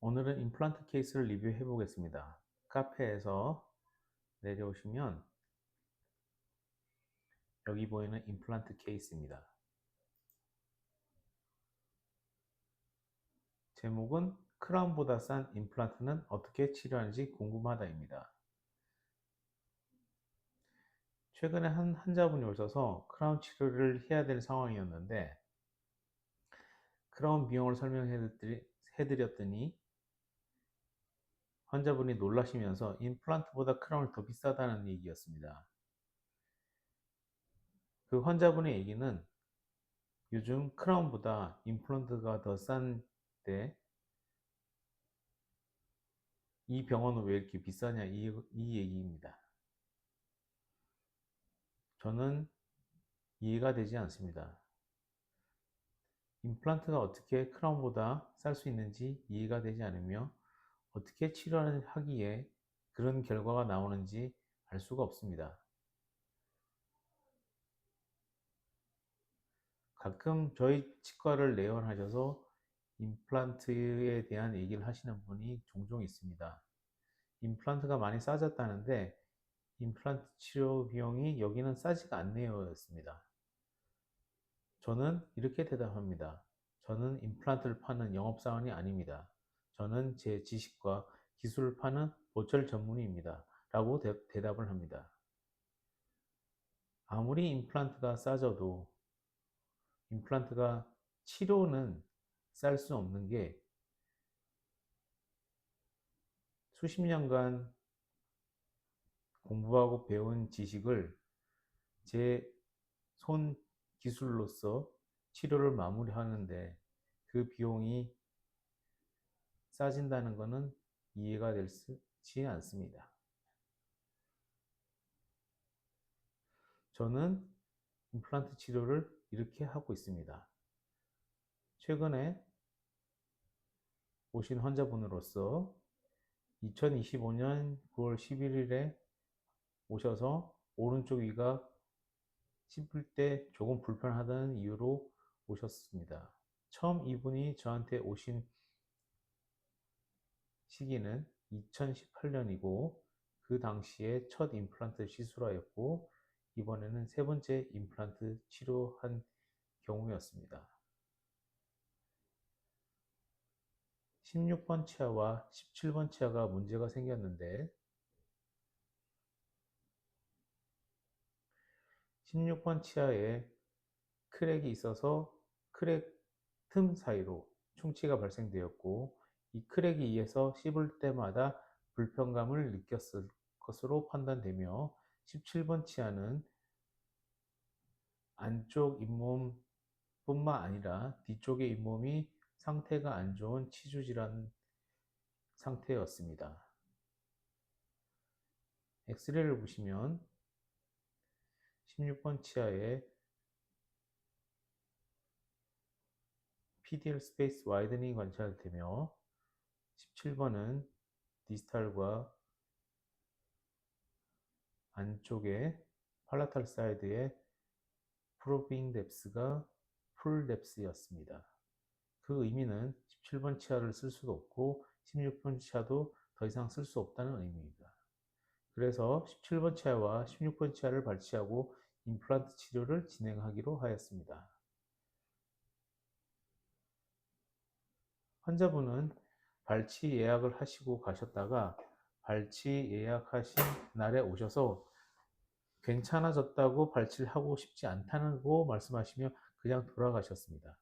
오늘은 임플란트 케이스를 리뷰해 보겠습니다. 카페에서 내려오시면 여기 보이는 임플란트 케이스입니다. 제목은 크라운보다 싼 임플란트는 어떻게 치료하는지 궁금하다입니다. 최근에 한 환자분이 오셔서 크라운 치료를 해야 될 상황이었는데 크라운 비용을 설명해 드렸더니 환자분이 놀라시면서 임플란트보다 크라운이 더 비싸다는 얘기였습니다. 그 환자분의 얘기는 요즘 크라운보다 임플란트가 더 싼데 이 병원은 왜 이렇게 비싸냐 이 얘기입니다. 저는 이해가 되지 않습니다. 임플란트가 어떻게 크라운보다 쌀 수 있는지 이해가 되지 않으며 어떻게 치료를 하기에 그런 결과가 나오는지 알 수가 없습니다. 가끔 저희 치과를 내원하셔서 임플란트에 대한 얘기를 하시는 분이 종종 있습니다. 임플란트가 많이 싸졌다는데 임플란트 치료 비용이 여기는 싸지가 않네요 였습니다. 저는 이렇게 대답합니다. 저는 임플란트를 파는 영업사원이 아닙니다. 저는 제 지식과 기술을 파는 보철 전문의입니다. 라고 대답을 합니다. 아무리 임플란트가 싸져도 임플란트가 치료는 쌀 수 없는 게 수십 년간 공부하고 배운 지식을 제 손 기술로서 치료를 마무리하는데 그 비용이 싸진다는 것은 이해가 되지 않습니다. 저는 임플란트 치료를 이렇게 하고 있습니다. 최근에 오신 환자분으로서 2025년 9월 11일에 오셔서 오른쪽 위가 씹을 때 조금 불편하다는 이유로 오셨습니다. 처음 이분이 저한테 오신 시기는 2018년이고 그 당시에 첫 임플란트 시술하였고 이번에는 세 번째 임플란트 치료한 경우였습니다. 16번 치아와 17번 치아가 문제가 생겼는데 16번 치아에 크랙이 있어서 크랙 틈 사이로 충치가 발생되었고 이 크랙에 의해서 씹을 때마다 불편감을 느꼈을 것으로 판단되며 17번 치아는 안쪽 잇몸 뿐만 아니라 뒤쪽의 잇몸이 상태가 안 좋은 치주질환 상태였습니다. 엑스레이를 보시면 16번 치아에 PDL 스페이스 와이드닝이 관찰되며 17번은 디스탈과 안쪽에 팔라탈 사이드의 프로빙 뎁스가 풀 뎁스였습니다. 그 의미는 17번 치아를 쓸 수도 없고 16번 치아도 더 이상 쓸 수 없다는 의미입니다. 그래서 17번 치아와 16번 치아를 발치하고 임플란트 치료를 진행하기로 하였습니다. 환자분은 발치 예약을 하시고 가셨다가 발치 예약하신 날에 오셔서 괜찮아졌다고 발치를 하고 싶지 않다고 말씀하시며 그냥 돌아가셨습니다.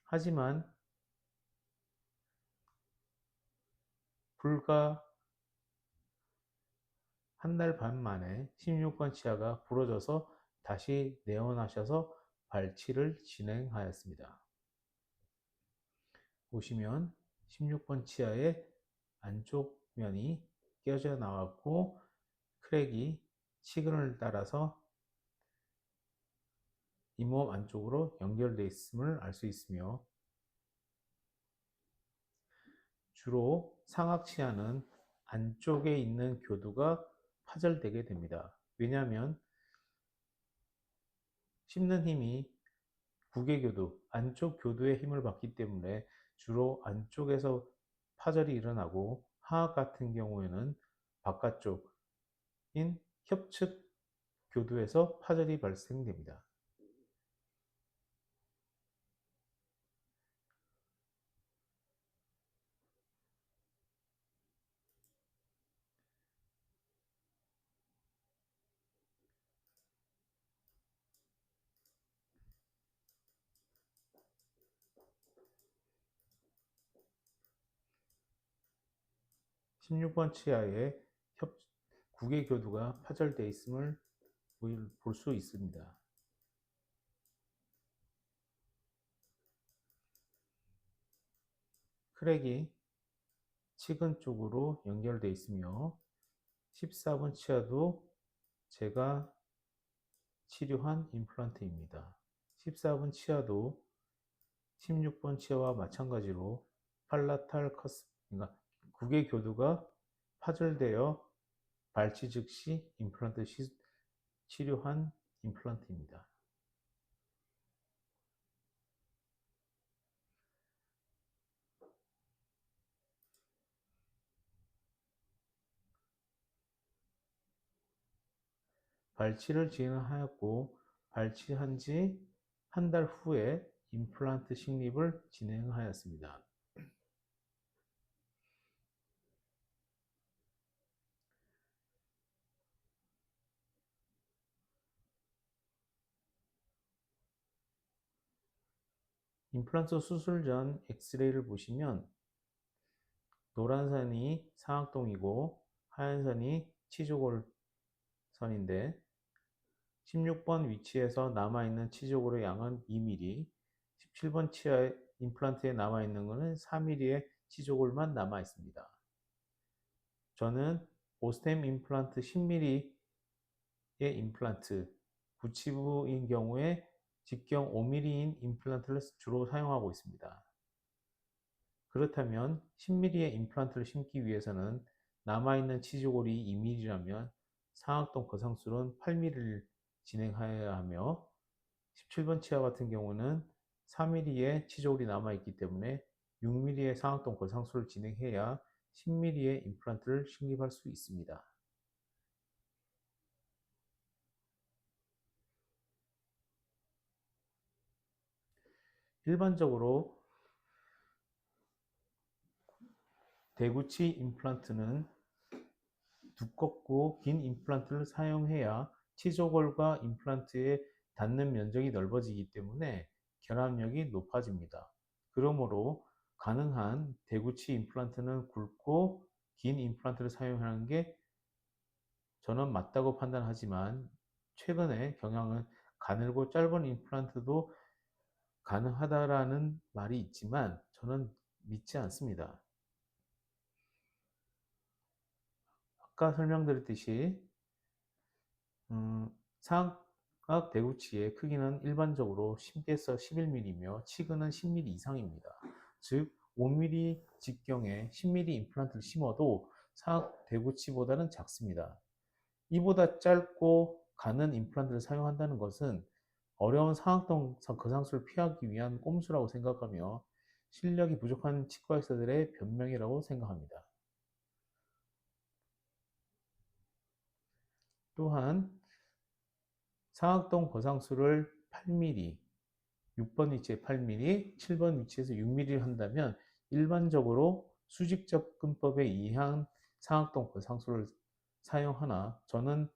하지만 불과 한 달 반 만에 16번 치아가 부러져서 다시 내원하셔서 발치를 진행하였습니다. 보시면 16번 치아의 안쪽 면이 깨져 나왔고 크랙이 치근을 따라서 잇몸 안쪽으로 연결되어 있음을 알 수 있으며 주로 상악치아는 안쪽에 있는 교두가 파절되게 됩니다. 왜냐하면 씹는 힘이 구개교두, 안쪽 교두에 힘을 받기 때문에 주로 안쪽에서 파절이 일어나고 하악 같은 경우에는 바깥쪽인 협측 교두에서 파절이 발생됩니다. 16번 치아에 구개교두가 파절되어 있음을 볼 수 있습니다. 크랙이 치근 쪽으로 연결되어 있으며 14번 치아도 제가 치료한 임플란트입니다. 14번 치아도 16번 치아와 마찬가지로 팔라탈 커스, 그러니까 구개교두가 파절되어 발치 즉시 임플란트 치료한 임플란트입니다. 발치를 진행하였고 발치한 지 한 달 후에 임플란트 식립을 진행하였습니다. 임플란트 수술 전 엑스레이를 보시면 노란 선이 상악동이고 하얀 선이 치조골선인데 16번 위치에서 남아있는 치조골의 양은 2mm, 17번 치아 임플란트에 남아있는 것은 4mm의 치조골만 남아있습니다. 저는 오스템 임플란트 10mm의 임플란트, 구치부인 경우에 직경 5mm인 임플란트를 주로 사용하고 있습니다. 그렇다면 10mm의 임플란트를 심기 위해서는 남아있는 치조골이 2mm라면 상악동 거상술은 8mm를 진행해야 하며 17번 치아 같은 경우는 4mm의 치조골이 남아있기 때문에 6mm의 상악동 거상술을 진행해야 10mm의 임플란트를 식립할 수 있습니다. 일반적으로 대구치 임플란트는 두껍고 긴 임플란트를 사용해야 치조골과 임플란트의 닿는 면적이 넓어지기 때문에 결합력이 높아집니다. 그러므로 가능한 대구치 임플란트는 굵고 긴 임플란트를 사용하는 게 저는 맞다고 판단하지만 최근의 경향은 가늘고 짧은 임플란트도 가능하다라는 말이 있지만 저는 믿지 않습니다. 아까 설명드렸듯이 사각 대구치의 크기는 일반적으로 10에서 11mm이며 치근은 10mm 이상입니다. 즉 5mm 직경에 10mm 임플란트를 심어도 사각 대구치보다는 작습니다. 이보다 짧고 가는 임플란트를 사용한다는 것은 어려운 상악동 거상술을 피하기 위한 꼼수라고 생각하며 실력이 부족한 치과 의사들의 변명이라고 생각합니다. 또한 상악동 거상술을 8mm, 6번 위치에 8mm, 7번 위치에서 6mm를 한다면 일반적으로 수직 접근법에 의한 상악동 거상술을 사용하나 저는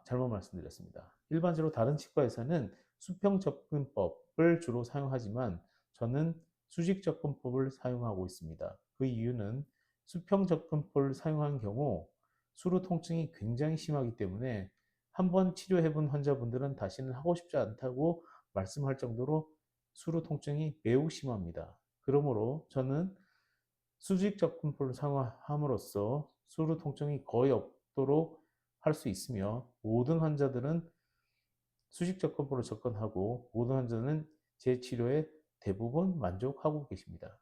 잘못 말씀드렸습니다. 일반적으로 다른 치과에서는 수평 접근법을 주로 사용하지만 저는 수직 접근법을 사용하고 있습니다. 그 이유는 수평 접근법을 사용한 경우 수루 통증이 굉장히 심하기 때문에 한번 치료해본 환자분들은 다시는 하고 싶지 않다고 말씀할 정도로 수루 통증이 매우 심합니다. 그러므로 저는 수직 접근법을 사용함으로써 수루 통증이 거의 없도록 할 수 있으며 모든 환자들은 수직 접근법으로 접근하고 모든 환자는 제 치료에 대부분 만족하고 계십니다.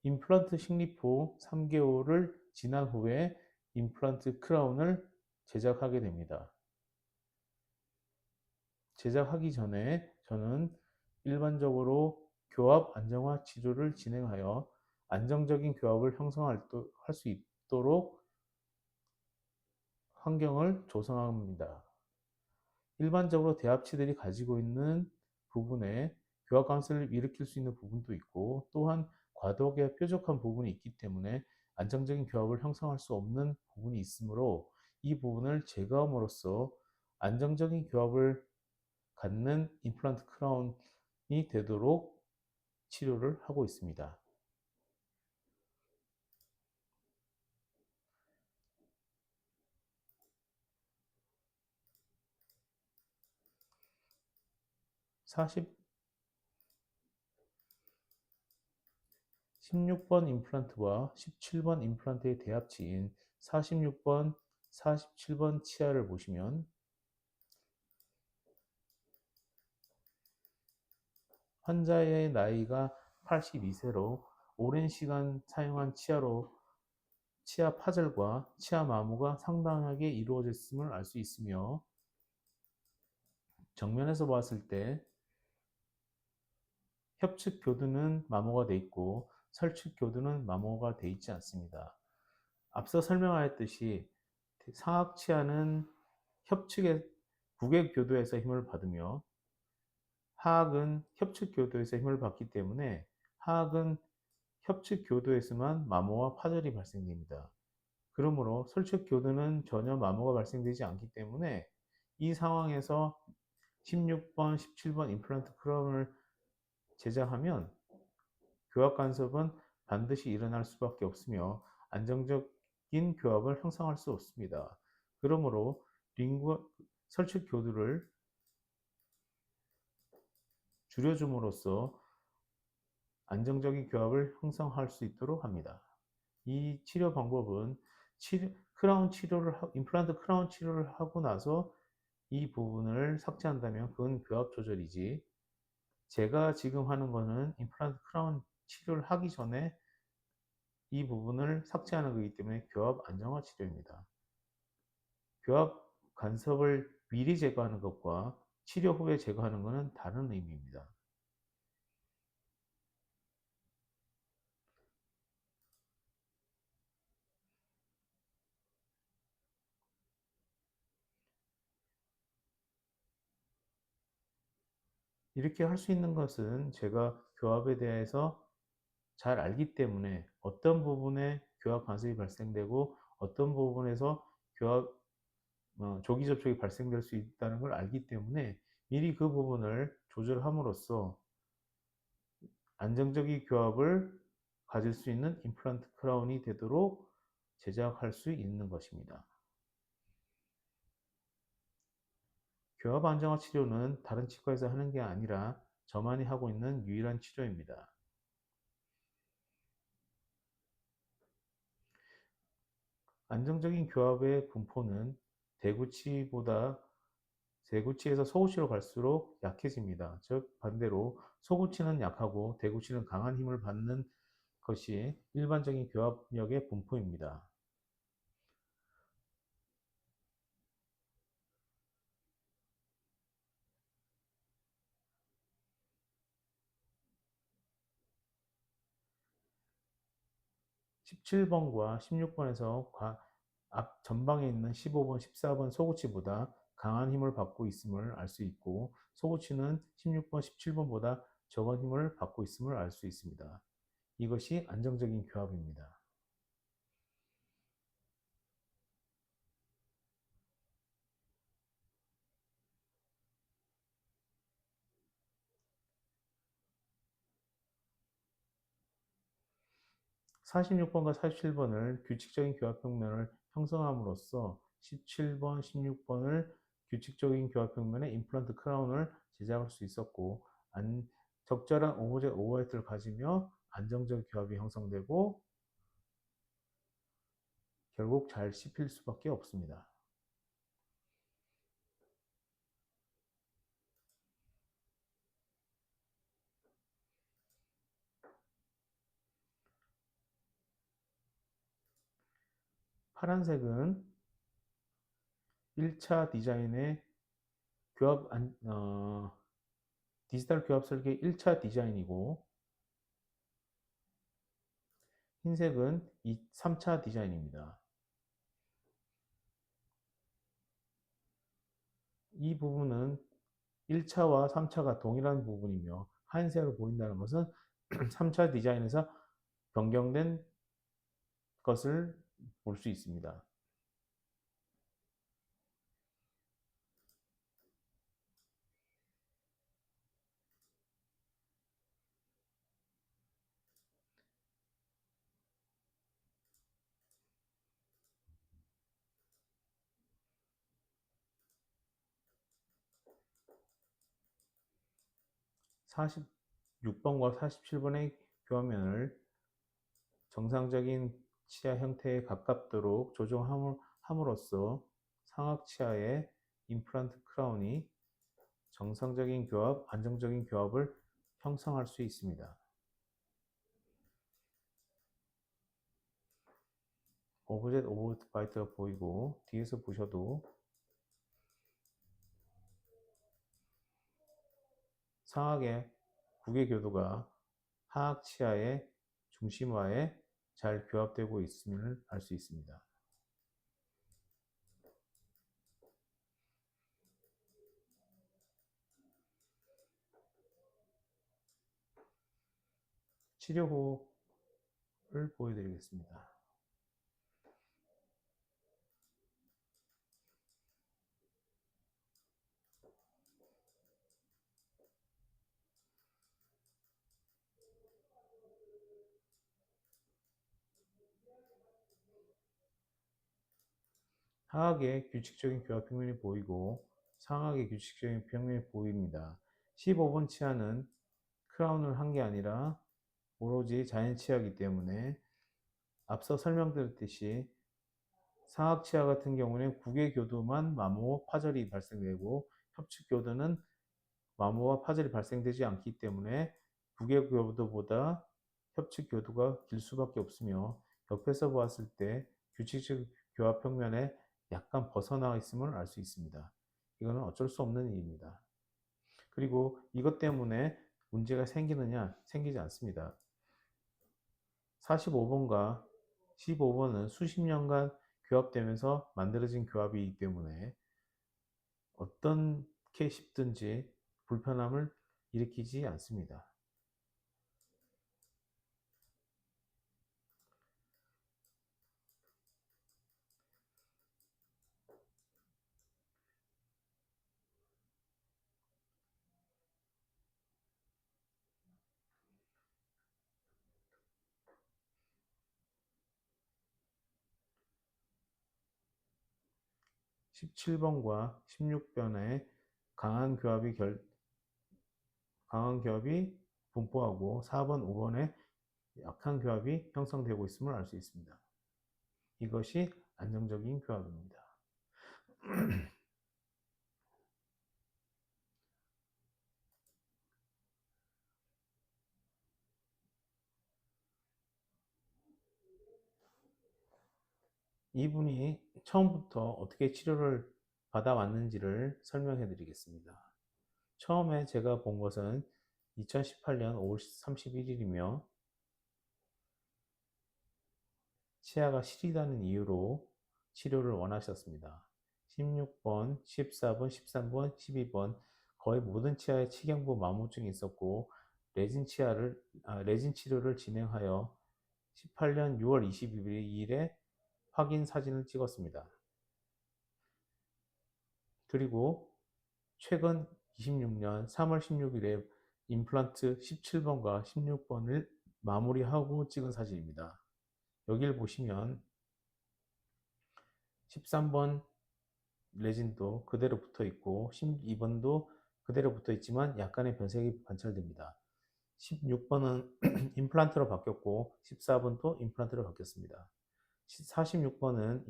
임플란트 식립 후 3개월을 지난 후에 임플란트 크라운을 제작하게 됩니다. 제작하기 전에 저는 일반적으로 교합 안정화 치료를 진행하여 안정적인 교합을 형성할 수 있도록 환경을 조성합니다. 일반적으로 대합치들이 가지고 있는 부분에 교합 강세를 일으킬 수 있는 부분도 있고, 또한 과도하게 뾰족한 부분이 있기 때문에 안정적인 교합을 형성할 수 없는 부분이 있으므로 이 부분을 제거함으로써 안정적인 교합을 갖는 임플란트 크라운이 되도록 치료를 하고 있습니다. 16번 임플란트와 17번 임플란트의 대합치인 46번, 47번 치아를 보시면 환자의 나이가 82세로 오랜 시간 사용한 치아 파절과 치아 마모가 상당하게 이루어졌음을 알 수 있으며, 정면에서 봤을 때 협측 교두는 마모가 되어 있고 설측 교두는 마모가 되어 있지 않습니다. 앞서 설명하였듯이 상악 치아는 협측의 구개 교두에서 힘을 받으며 하악은 협측 교두에서 힘을 받기 때문에 하악은 협측 교두에서만 마모와 파절이 발생됩니다. 그러므로 설측 교두는 전혀 마모가 발생되지 않기 때문에 이 상황에서 16번, 17번 임플란트 크라운을 제작하면 교합 간섭은 반드시 일어날 수밖에 없으며 안정적인 교합을 형성할 수 없습니다. 그러므로 설측 교두를 줄여줌으로써 안정적인 교합을 형성할 수 있도록 합니다. 이 치료 방법은 임플란트 크라운 치료를 하고 나서 이 부분을 삭제한다면 그건 교합 조절이지, 제가 지금 하는 거는 임플란트 크라운 치료를 하기 전에 이 부분을 삭제하는 거기 때문에 교합 안정화 치료입니다. 교합 간섭을 미리 제거하는 것과 치료 후에 제거하는 것은 다른 의미입니다. 이렇게 할 수 있는 것은 제가 교합에 대해서 잘 알기 때문에 어떤 부분에 교합 간섭이 발생되고 어떤 부분에서 조기 접촉이 발생될 수 있다는 걸 알기 때문에 미리 그 부분을 조절함으로써 안정적인 교합을 가질 수 있는 임플란트 크라운이 되도록 제작할 수 있는 것입니다. 교합 안정화 치료는 다른 치과에서 하는 게 아니라 저만이 하고 있는 유일한 치료입니다. 안정적인 교합의 분포는 대구치에서 소구치로 갈수록 약해집니다. 즉 반대로 소구치는 약하고 대구치는 강한 힘을 받는 것이 일반적인 교합력의 분포입니다. 17번과 16번에서 앞 전방에 있는 15번, 14번 소구치보다 강한 힘을 받고 있음을 알 수 있고, 소구치는 16번, 17번보다 적은 힘을 받고 있음을 알 수 있습니다. 이것이 안정적인 교합입니다. 46번과 47번을 규칙적인 교합 평면을 형성함으로써 17번, 16번을 규칙적인 교합 평면의 임플란트 크라운을 제작할 수 있었고, 적절한 오버헤드를 가지며 안정적 교합이 형성되고 결국 잘 씹힐 수밖에 없습니다. 파란색은 1차 디자인의 교합, 디지털 교합 설계 1차 디자인이고, 흰색은 3차 디자인입니다. 이 부분은 1차와 3차가 동일한 부분이며 하얀색으로 보인다는 것은 3차 디자인에서 변경된 것을 볼 수 있습니다. 46번과 47번의 교환면을 정상적인 치아 형태에 가깝도록 조정함으로써 상악치아의 임플란트 크라운이 정상적인 교합, 안정적인 교합을 형성할 수 있습니다. 오브젝트 오버바이트가 보이고 뒤에서 보셔도 상악의 구개교도가 하악치아의 중심화에 잘 교합되고 있음을 알 수 있습니다. 치료 후를 보여드리겠습니다. 하악의 규칙적인 교합 평면이 보이고 상악의 규칙적인 평면이 보입니다. 15번 치아는 크라운을 한 게 아니라 오로지 자연 치아이기 때문에 앞서 설명드렸듯이 상악 치아 같은 경우는 구개교도만 마모 파절이 발생되고 협측교도는 마모와 파절이 발생되지 않기 때문에 구개교도보다 협측교도가 길 수밖에 없으며 옆에서 보았을 때 규칙적 교합 평면에 약간 벗어나 있음을 알 수 있습니다. 이거는 어쩔 수 없는 일입니다. 그리고 이것 때문에 문제가 생기느냐? 생기지 않습니다. 45번과 15번은 수십 년간 교합되면서 만들어진 교합이기 때문에 어떻게 씹든지 불편함을 일으키지 않습니다. 17번과 16번의 강한 교합이 분포하고 4번, 5번에 약한 교합이 형성되고 있음을 알 수 있습니다. 이것이 안정적인 교합입니다. 이분이 처음부터 어떻게 치료를 받아왔는지를 설명해 드리겠습니다. 처음에 제가 본 것은 2018년 5월 31일이며 치아가 시리다는 이유로 치료를 원하셨습니다. 16번, 14번, 13번, 12번 거의 모든 치아에 치경부 마모증이 있었고 레진 치료를 진행하여 18년 6월 22일에 확인 사진을 찍었습니다. 그리고 최근 26년 3월 16일에 임플란트 17번과 16번을 마무리하고 찍은 사진입니다. 여기를 보시면 13번 레진도 그대로 붙어 있고 12번도 그대로 붙어 있지만 약간의 변색이 관찰됩니다. 16번은 임플란트로 바뀌었고 14번도 임플란트로 바뀌었습니다. 46번은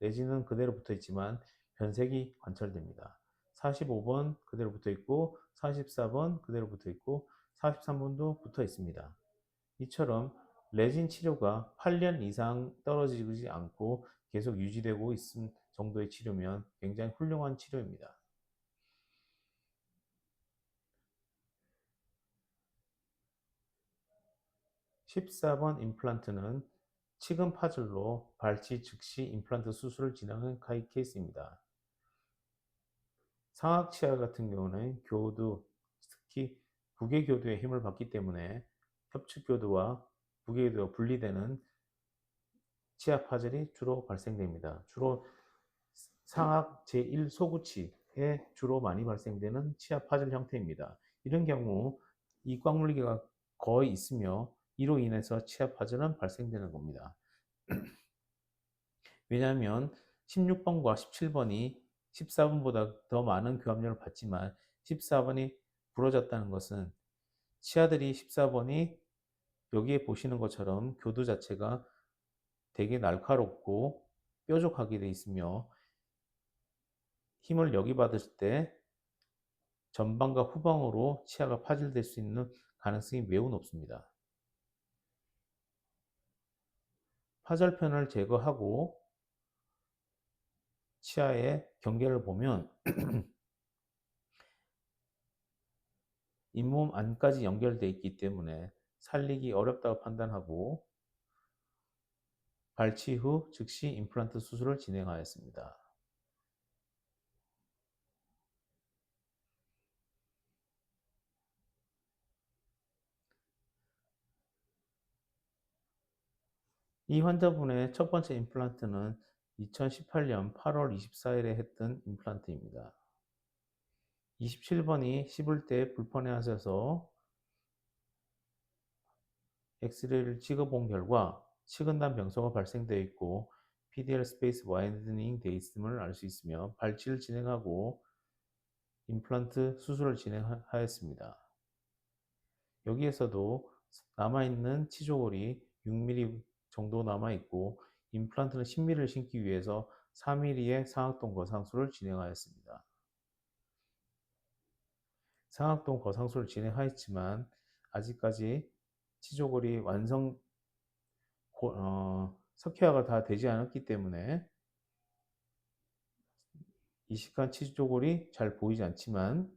레진은 그대로 붙어 있지만 변색이 관찰됩니다. 45번 그대로 붙어 있고 44번 그대로 붙어 있고 43번도 붙어 있습니다. 이처럼 레진 치료가 8년 이상 떨어지지 않고 계속 유지되고 있는 정도의 치료면 굉장히 훌륭한 치료입니다. 14번 임플란트는 치근 파절로 발치 즉시 임플란트 수술을 진행한 케이스입니다. 상악치아 같은 경우는 교두, 특히 부계교두의 힘을 받기 때문에 협축교두와 부계교두가 분리되는 치아 파절이 주로 발생됩니다. 주로 상악 제1소구치에 주로 많이 발생되는 치아 파절 형태입니다. 이런 경우 이꽉물리기가 거의 있으며 이로 인해서 치아 파절은 발생되는 겁니다. 왜냐하면 16번과 17번이 14번보다 더 많은 교합력을 받지만 14번이 부러졌다는 것은 치아들이 14번이 여기에 보시는 것처럼 교두 자체가 되게 날카롭고 뾰족하게 되어 있으며 힘을 여기 받을 때 전방과 후방으로 치아가 파절될 수 있는 가능성이 매우 높습니다. 파절편을 제거하고 치아의 경계를 보면 잇몸 안까지 연결되어 있기 때문에 살리기 어렵다고 판단하고 발치 후 즉시 임플란트 수술을 진행하였습니다. 이 환자분의 첫 번째 임플란트는 2018년 8월 24일에 했던 임플란트입니다. 27번이 씹을 때 불편해 하셔서 엑스레이를 찍어본 결과 치근단 병소가 발생되어 있고 PDL 스페이스 와이드닝 되어 있음을 알 수 있으며 발치를 진행하고 임플란트 수술을 진행하였습니다. 여기에서도 남아있는 치조골이 6mm 정도 남아있고 임플란트는 10mm를 심기 위해서 4mm의 상악동 거상술을 진행하였습니다. 상악동 거상술을 진행하였지만 아직까지 치조골이 석회화가 다 되지 않았기 때문에 이식한 치조골이 잘 보이지 않지만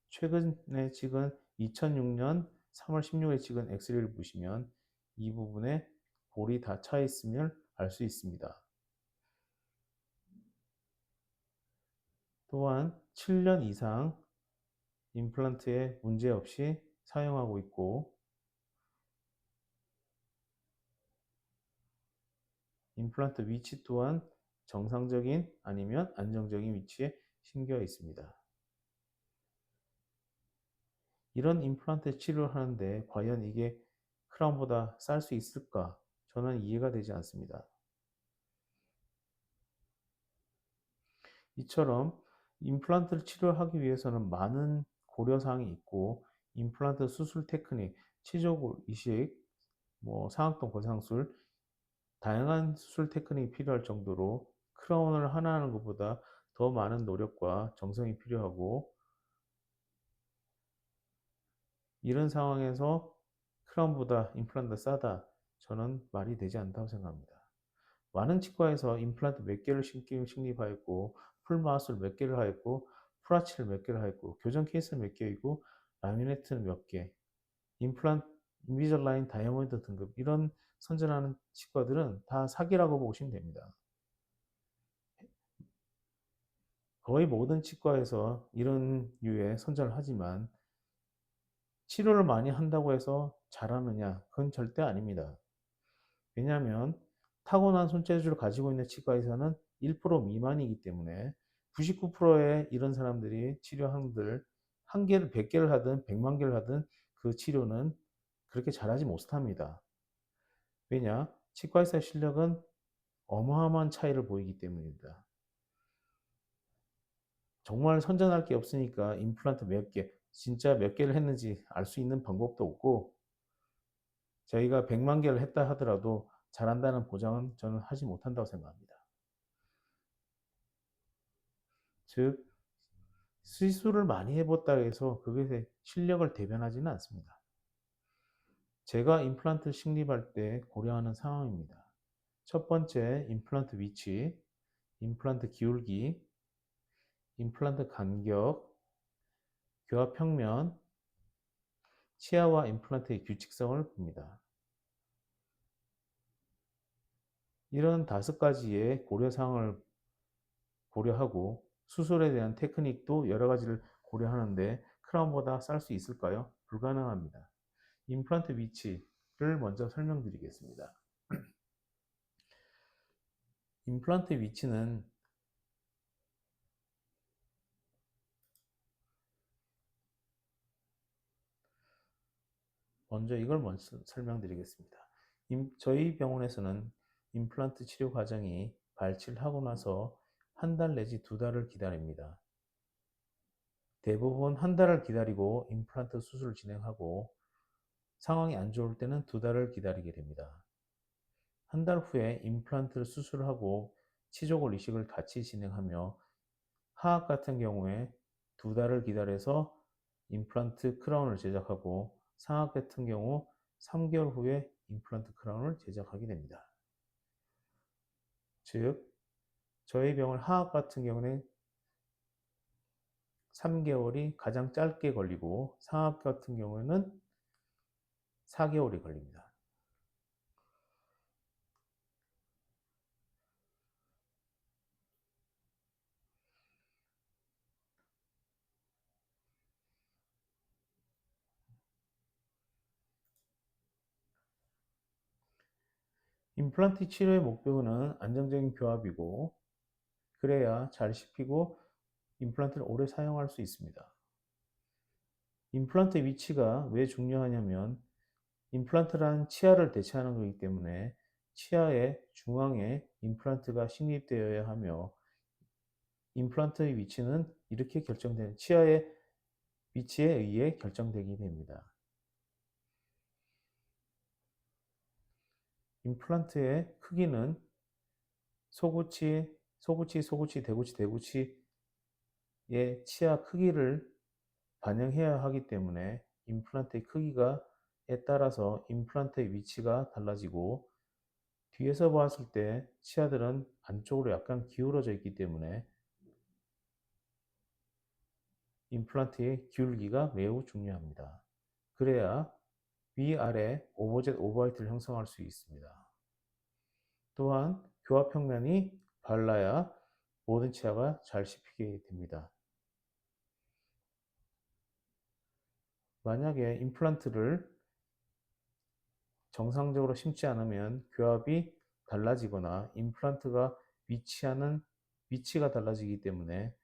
최근에 찍은 2006년 3월 16일에 찍은 엑스레이를 보시면 이 부분에 골이 다 차 있음을 알 수 있습니다. 또한 7년 이상 임플란트에 문제없이 사용하고 있고 임플란트 위치 또한 정상적인 아니면 안정적인 위치에 심겨 있습니다. 이런 임플란트 치료를 하는데 과연 이게 크라운보다 쌀 수 있을까? 저는 이해가 되지 않습니다. 이처럼 임플란트를 치료하기 위해서는 많은 고려사항이 있고 임플란트 수술 테크닉, 치조골 이식, 상악동 거상술 다양한 수술 테크닉이 필요할 정도로 크라운을 하나 하는 것보다 더 많은 노력과 정성이 필요하고 이런 상황에서 크라운보다 임플란트가 싸다. 저는 말이 되지 않다고 생각합니다. 많은 치과에서 임플란트 몇 개를 식립하였고 풀마우스를 몇 개를 하였고 풀아치를 몇 개를 하였고 교정 케이스는 몇 개이고 라미네트는 몇 개, 임플란트, 인비절라인 다이아몬드 등급 이런 선전하는 치과들은 다 사기라고 보시면 됩니다. 거의 모든 치과에서 이런 류의 선전을 하지만 치료를 많이 한다고 해서 잘하느냐? 그건 절대 아닙니다. 왜냐하면 타고난 손재주를 가지고 있는 치과에서는 1% 미만이기 때문에 99%의 이런 사람들이 치료한들 한 개를 100개를 하든 100만 개를 하든 그 치료는 그렇게 잘하지 못합니다. 왜냐? 치과의사 실력은 어마어마한 차이를 보이기 때문입니다. 정말 선전할 게 없으니까 임플란트 몇 개, 진짜 몇 개를 했는지 알 수 있는 방법도 없고 저희가 100만 개를 했다 하더라도 잘한다는 보장은 저는 하지 못한다고 생각합니다. 즉 시술을 많이 해봤다 해서 그것의 실력을 대변하지는 않습니다. 제가 임플란트 식립할 때 고려하는 상황입니다. 첫 번째, 임플란트 위치, 임플란트 기울기, 임플란트 간격, 교합 평면, 치아와 임플란트의 규칙성을 봅니다. 이런 5가지의 고려사항을 고려하고 수술에 대한 테크닉도 여러 가지를 고려하는데 크라운보다 쌀 수 있을까요? 불가능합니다. 임플란트 위치를 먼저 설명드리겠습니다. 임플란트 위치는 먼저 이걸 먼저 설명드리겠습니다. 저희 병원에서는 임플란트 치료 과정이 발치를 하고 나서 1달 내지 2달을 기다립니다. 대부분 1달을 기다리고 임플란트 수술을 진행하고 상황이 안 좋을 때는 2달을 기다리게 됩니다. 1달 후에 임플란트를 수술하고 치조골 이식을 같이 진행하며 하악 같은 경우에 2달을 기다려서 임플란트 크라운을 제작하고 상악 같은 경우 3개월 후에 임플란트 크라운을 제작하게 됩니다. 즉, 저희 병원 하악 같은 경우는 3개월이 가장 짧게 걸리고 상악 같은 경우에는 4개월이 걸립니다. 임플란트 치료의 목표는 안정적인 교합이고 그래야 잘 씹히고 임플란트를 오래 사용할 수 있습니다. 임플란트 위치가 왜 중요하냐면 임플란트란 치아를 대체하는 것이기 때문에 치아의 중앙에 임플란트가 식립되어야 하며 임플란트의 위치는 이렇게 결정되는 치아의 위치에 의해 결정되게 됩니다. 임플란트의 크기는 소구치, 대구치의 치아 크기를 반영해야 하기 때문에 임플란트의 크기가에 따라서 임플란트의 위치가 달라지고 뒤에서 봤을 때 치아들은 안쪽으로 약간 기울어져 있기 때문에 임플란트의 기울기가 매우 중요합니다. 그래야 위아래 오버젯 오버하이트를 형성할 수 있습니다. 또한 교합평면이 발라야 모든 치아가 잘 씹히게 됩니다. 만약에 임플란트를 정상적으로 심지 않으면 교합이 달라지거나 임플란트가 위치가 달라지기 때문에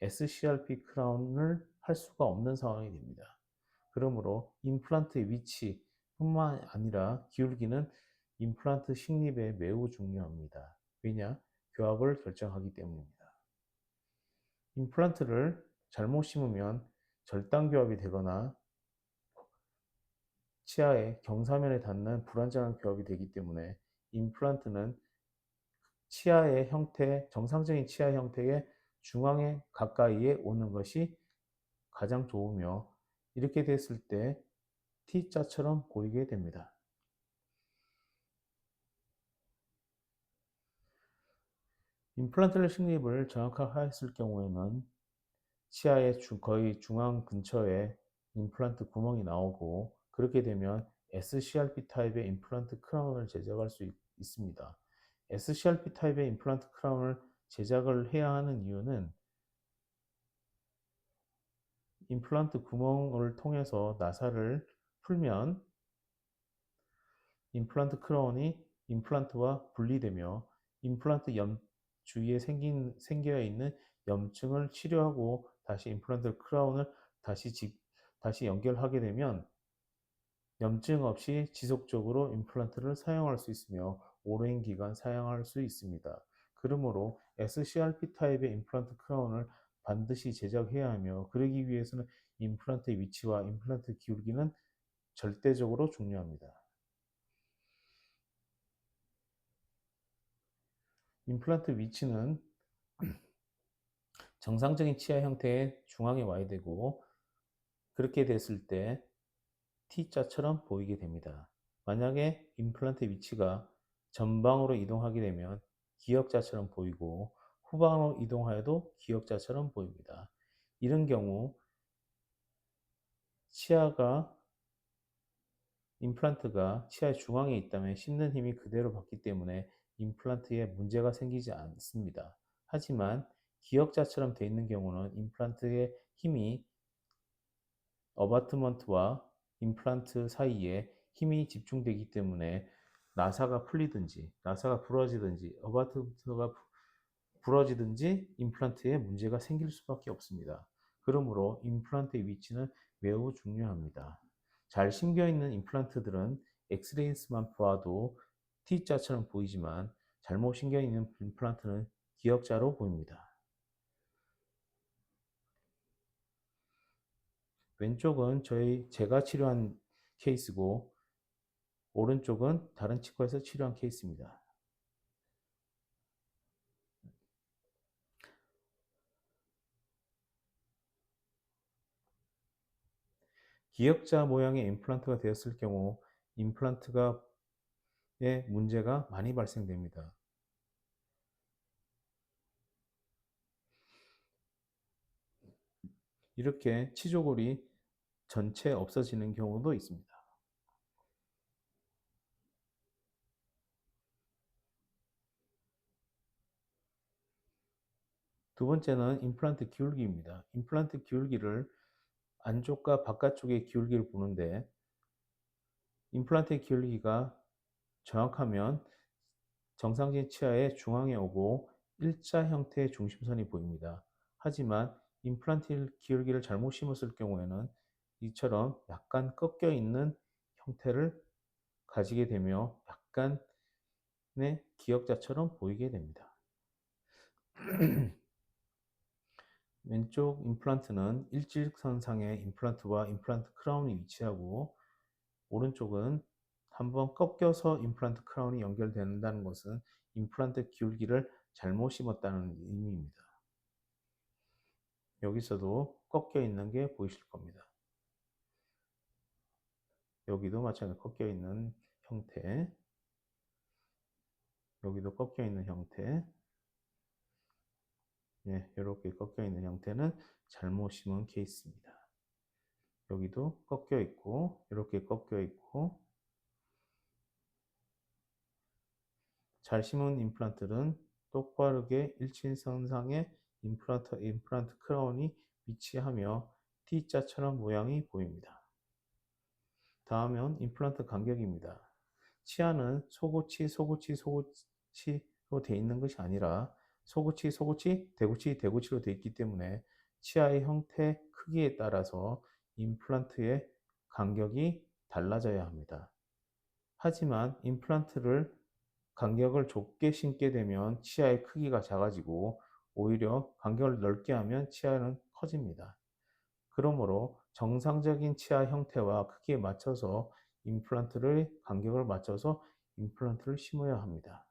SCRP 크라운을 할 수가 없는 상황이 됩니다. 그러므로 임플란트의 위치뿐만 아니라 기울기는 임플란트 식립에 매우 중요합니다. 왜냐? 교합을 결정하기 때문입니다. 임플란트를 잘못 심으면 절단교합이 되거나 치아의 경사면에 닿는 불안정한 교합이 되기 때문에 임플란트는 치아의 형태, 정상적인 치아 형태의 중앙에 가까이에 오는 것이 가장 좋으며 이렇게 됐을 때 T자처럼 보이게 됩니다. 임플란트 식립을 정확하게 했을 경우에는 치아의 거의 중앙 근처에 임플란트 구멍이 나오고 그렇게 되면 SCRP 타입의 임플란트 크라운을 제작할 수 있습니다. SCRP 타입의 임플란트 크라운을 제작을 해야 하는 이유는 임플란트 구멍을 통해서 나사를 풀면 임플란트 크라운이 임플란트와 분리되며 임플란트 주위에 생겨 있는 염증을 치료하고 다시 임플란트 크라운을 다시 연결하게 되면 염증 없이 지속적으로 임플란트를 사용할 수 있으며 오랜 기간 사용할 수 있습니다. 그러므로 SCRP 타입의 임플란트 크라운을 반드시 제작해야 하며 그러기 위해서는 임플란트의 위치와 임플란트 기울기는 절대적으로 중요합니다. 임플란트 위치는 정상적인 치아 형태의 중앙에 와야 되고 그렇게 됐을 때 T자처럼 보이게 됩니다. 만약에 임플란트 위치가 전방으로 이동하게 되면 기역자처럼 보이고 후방으로 이동하여도 기역자처럼 보입니다. 이런 경우 치아가 임플란트가 치아의 중앙에 있다면 씹는 힘이 그대로 받기 때문에 임플란트에 문제가 생기지 않습니다. 하지만 기역자처럼 되어 있는 경우는 임플란트의 힘이 어바트먼트와 임플란트 사이에 힘이 집중되기 때문에 나사가 풀리든지 나사가 부러지든지 어바트먼트가 부러지든지 임플란트에 문제가 생길 수밖에 없습니다. 그러므로 임플란트의 위치는 매우 중요합니다. 잘 심겨 있는 임플란트들은 엑스레이스만 보아도 T자처럼 보이지만 잘못 심겨 있는 임플란트는 기역자로 보입니다. 왼쪽은 제가 치료한 케이스고 오른쪽은 다른 치과에서 치료한 케이스입니다. 기역자 모양의 임플란트가 되었을 경우 임플란트가 문제가 많이 발생됩니다. 이렇게 치조골이 전체 없어지는 경우도 있습니다. 두 번째는 임플란트 기울기입니다. 임플란트 기울기를 안쪽과 바깥쪽의 기울기를 보는데 임플란트의 기울기가 정확하면 정상적인 치아의 중앙에 오고 일자 형태의 중심선이 보입니다. 하지만 임플란트 기울기를 잘못 심었을 경우에는 이처럼 약간 꺾여 있는 형태를 가지게 되며 약간의 기역자처럼 보이게 됩니다. 왼쪽 임플란트는 일직선상의 임플란트와 임플란트 크라운이 위치하고 오른쪽은 한번 꺾여서 임플란트 크라운이 연결된다는 것은 임플란트 기울기를 잘못 심었다는 의미입니다. 여기서도 꺾여 있는 게 보이실 겁니다. 여기도 마찬가지로 꺾여 있는 형태, 여기도 꺾여 있는 형태, 이렇게 꺾여 있는 형태는 잘못 심은 케이스입니다. 여기도 꺾여 있고, 이렇게 꺾여 있고, 잘 심은 임플란트는 똑바르게 일직선상에 임플란트 크라운이 위치하며 T자처럼 모양이 보입니다. 다음은 임플란트 간격입니다. 치아는 소구치로 되어 있는 것이 아니라 소구치, 대구치로 되어 있기 때문에 치아의 형태, 크기에 따라서 임플란트의 간격이 달라져야 합니다. 하지만 임플란트를 간격을 좁게 심게 되면 치아의 크기가 작아지고 오히려 간격을 넓게 하면 치아는 커집니다. 그러므로 정상적인 치아 형태와 크기에 맞춰서 임플란트를 간격을 맞춰서 임플란트를 심어야 합니다.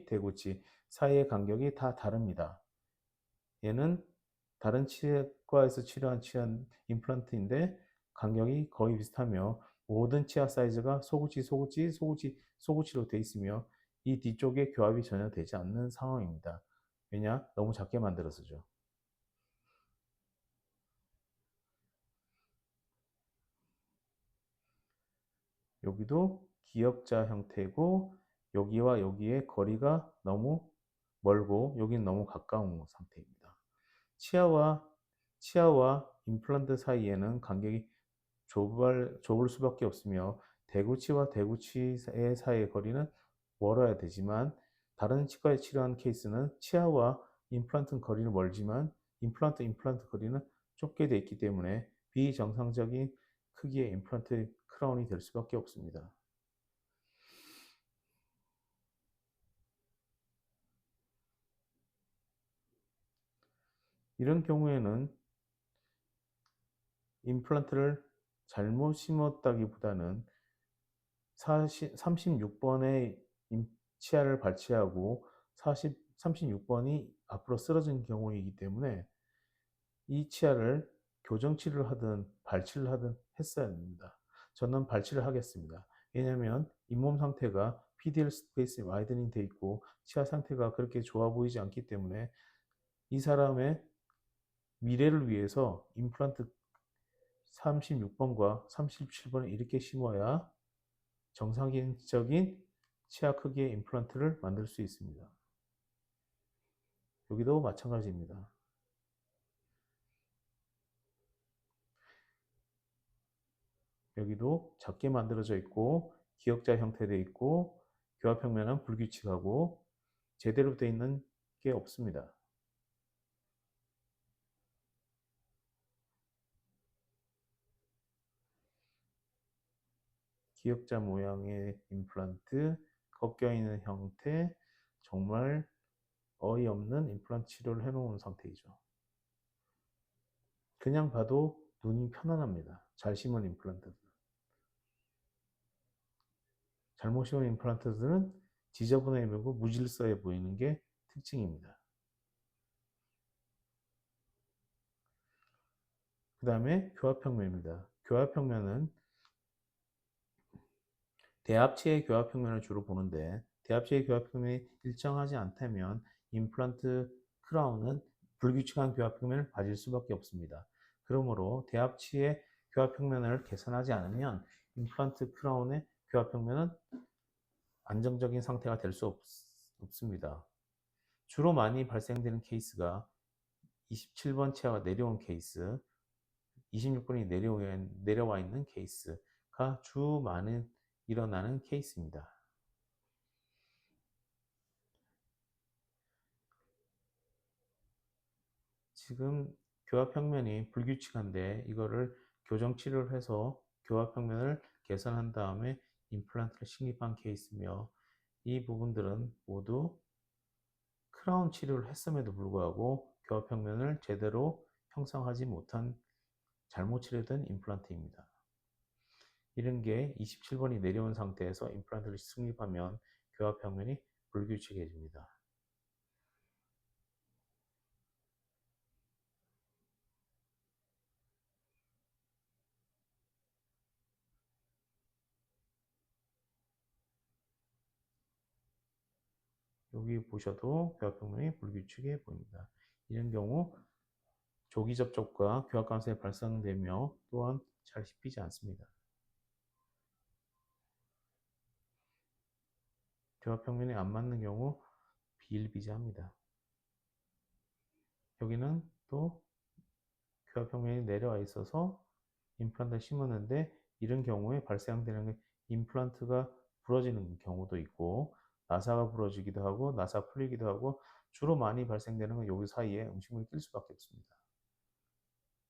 대구치 사이의 간격이 다 다릅니다. 얘는 다른 치과에서 치료한 치아 임플란트인데 간격이 거의 비슷하며 모든 치아 사이즈가 소구치로 되어 있으며 이 뒤쪽에 교합이 전혀 되지 않는 상황입니다. 왜냐? 너무 작게 만들어서죠. 여기도 기역자 형태고 여기와 여기의 거리가 너무 멀고 여기는 너무 가까운 상태입니다. 치아와 임플란트 사이에는 간격이 좁을 수밖에 없으며 대구치와 대구치의 사이의 거리는 멀어야 되지만 다른 치과에 치료한 케이스는 치아와 임플란트 거리는 멀지만 임플란트 거리는 좁게 되어 있기 때문에 비정상적인 크기의 임플란트 크라운이 될 수밖에 없습니다. 이런 경우에는 임플란트를 잘못 심었다기보다는 36번의 치아를 발치하고 36번이 앞으로 쓰러진 경우이기 때문에 이 치아를 교정치료를 하든 발치를 하든 했어야 됩니다. 저는 발치를 하겠습니다. 왜냐하면 잇몸 상태가 PDL 스페이스 와이드닝 돼 있고 치아 상태가 그렇게 좋아 보이지 않기 때문에 이 사람의 미래를 위해서 임플란트 36번과 37번을 이렇게 심어야 정상적인 치아 크기의 임플란트를 만들 수 있습니다. 여기도 마찬가지입니다. 여기도 작게 만들어져 있고 기역자 형태되어 있고 교합평면은 불규칙하고 제대로 되어 있는 게 없습니다. 기역자 모양의 임플란트, 꺾여 있는 형태, 정말 어이없는 임플란트 치료를 해놓은 상태이죠. 그냥 봐도 눈이 편안합니다. 잘 심은 임플란트들. 잘못 심은 임플란트들은 지저분해 보이고 무질서해 보이는 게 특징입니다. 그 다음에 교합평면입니다. 교합평면은 대합체의 교합평면을 주로 보는데 대합체의 교합평면이 일정하지 않다면 임플란트 크라운은 불규칙한 교합평면을 가질 수밖에 없습니다. 그러므로 대합체의 교합평면을 계산하지 않으면 임플란트 크라운의 교합평면은 안정적인 상태가 될 수 없습니다. 주로 많이 발생되는 케이스가 27번 치아가 내려온 케이스, 26번이 내려와 있는 케이스가 주 많은 일어나는 케이스입니다. 지금 교합평면이 불규칙한데 이거를 교정치료를 해서 교합평면을 개선한 다음에 임플란트를 식립한 케이스며 이 부분들은 모두 크라운 치료를 했음에도 불구하고 교합평면을 제대로 형성하지 못한 잘못 치료된 임플란트입니다. 이런 게 27번이 내려온 상태에서 임플란트를 승립하면 교합평면이 불규칙해집니다. 여기 보셔도 교합평면이 불규칙해 보입니다. 이런 경우 조기 접촉과 교합관성이 발생되며 또한 잘 씹히지 않습니다. 교합평면이 안 맞는 경우 비일비재합니다. 여기는 또 교합평면이 내려와 있어서 임플란트를 심었는데 이런 경우에 발생되는 임플란트가 부러지는 경우도 있고 나사가 부러지기도 하고 나사 풀리기도 하고 주로 많이 발생되는 건 여기 사이에 음식물이 낄 수밖에 없습니다.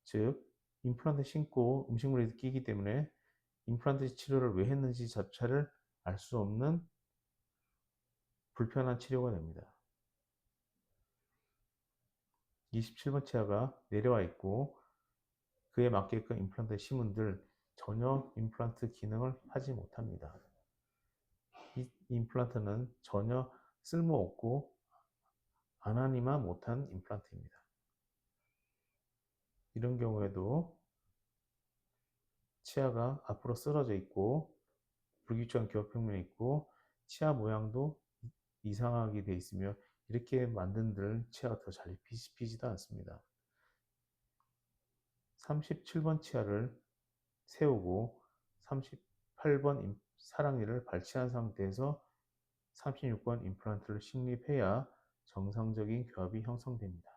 즉 임플란트 심고 음식물이 끼기 때문에 임플란트 치료를 왜 했는지 자체를 알 수 없는 불편한 치료가 됩니다. 27번 치아가 내려와 있고 그에 맞게끔 임플란트 심은들 전혀 임플란트 기능을 하지 못합니다. 이 임플란트는 전혀 쓸모없고 안하니만 못한 임플란트입니다. 이런 경우에도 치아가 앞으로 쓰러져 있고 불규칙한 교합평면이 있고 치아 모양도 이상하게 되어 있으며 이렇게 만든들 치아가 더 잘 씹히지도 않습니다. 37번 치아를 세우고 38번 사랑니를 발치한 상태에서 36번 임플란트를 식립해야 정상적인 교합이 형성됩니다.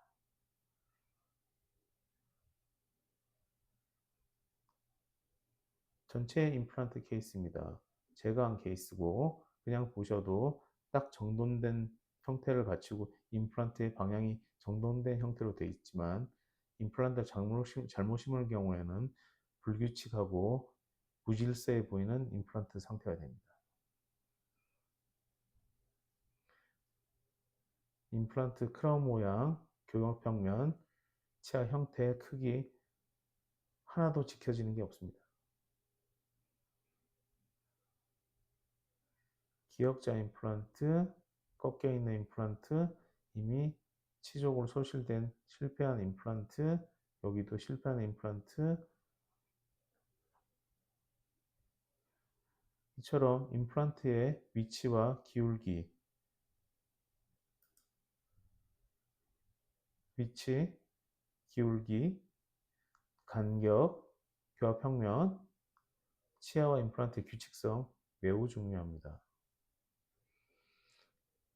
전체 임플란트 케이스입니다. 제가 한 케이스고 그냥 보셔도 딱 정돈된 형태를 갖추고 임플란트의 방향이 정돈된 형태로 되어 있지만 임플란트 잘못 심을 경우에는 불규칙하고 무질서해 보이는 임플란트 상태가 됩니다. 임플란트 크라운 모양, 교합평면, 치아 형태, 크기 하나도 지켜지는 게 없습니다. 기역자 임플란트, 꺾여 있는 임플란트, 이미 치적으로 소실된 실패한 임플란트, 여기도 실패하는 임플란트. 이처럼 임플란트의 위치와 기울기, 위치, 기울기, 간격, 교합 평면, 치아와 임플란트의 규칙성 매우 중요합니다.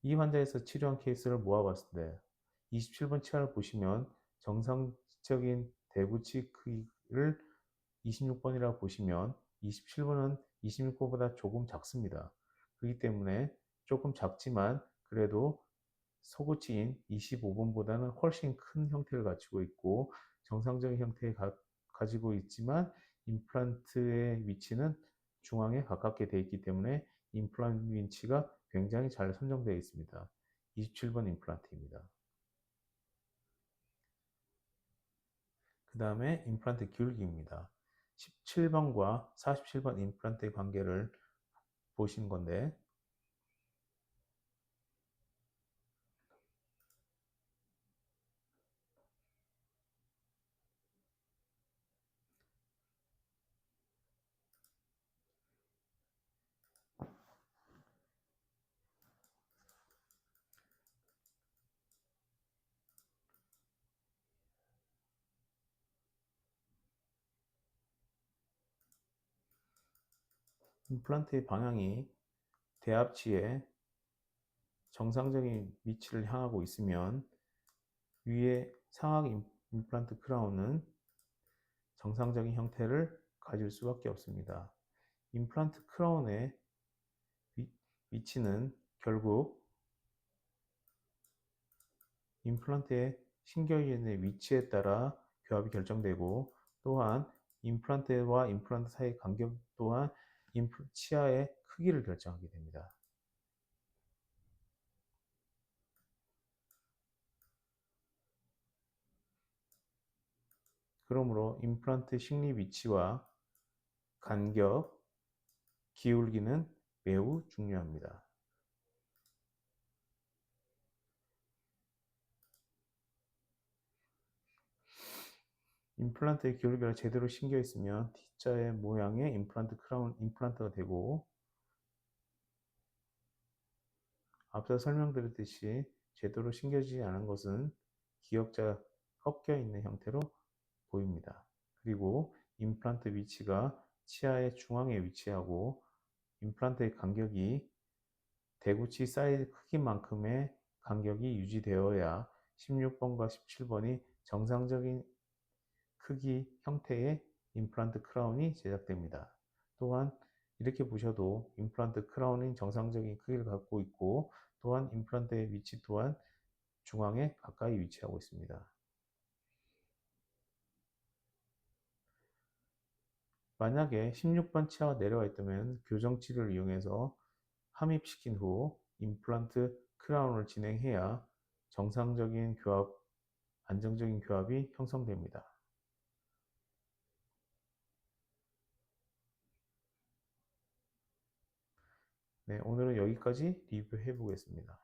이 환자에서 치료한 케이스를 모아봤을 때 27번 치아를 보시면 정상적인 대구치 크기를 26번이라고 보시면 27번은 26번보다 조금 작습니다. 그렇기 때문에 조금 작지만 그래도 소구치인 25번보다는 훨씬 큰 형태를 갖추고 있고 정상적인 형태를 가지고 있지만 임플란트의 위치는 중앙에 가깝게 되어 있기 때문에 임플란트 위치가 굉장히 잘 선정되어 있습니다. 27번 임플란트입니다. 그 다음에 임플란트 기울기입니다. 17번과 47번 임플란트의 관계를 보시는 건데 임플란트의 방향이 대합치의 정상적인 위치를 향하고 있으면 위에 상악 임플란트 크라운은 정상적인 형태를 가질 수밖에 없습니다. 임플란트 크라운의 위치는 결국 임플란트의 신경계의 위치에 따라 교합이 결정되고 또한 임플란트와 임플란트 사이의 간격 또한 치아의 크기를 결정하게 됩니다. 그러므로 임플란트 식리 위치와 간격, 기울기는 매우 중요합니다. 임플란트의 기울기가 제대로 신겨 있으면 T자의 모양의 임플란트 크라운 임플란트가 되고 앞서 설명드렸듯이 제대로 신겨지지 않은 것은 기역자가 꺾여 있는 형태로 보입니다. 그리고 임플란트 위치가 치아의 중앙에 위치하고 임플란트의 간격이 대구치 사이즈 크기만큼의 간격이 유지되어야 16번과 17번이 정상적인 크기 형태의 임플란트 크라운이 제작됩니다. 또한 이렇게 보셔도 임플란트 크라운은 정상적인 크기를 갖고 있고 또한 임플란트의 위치 또한 중앙에 가까이 위치하고 있습니다. 만약에 16번 치아가 내려와 있다면 교정치료를 이용해서 함입시킨 후 임플란트 크라운을 진행해야 정상적인 교합, 안정적인 교합이 형성됩니다. 네, 오늘은 여기까지 리뷰해 보겠습니다.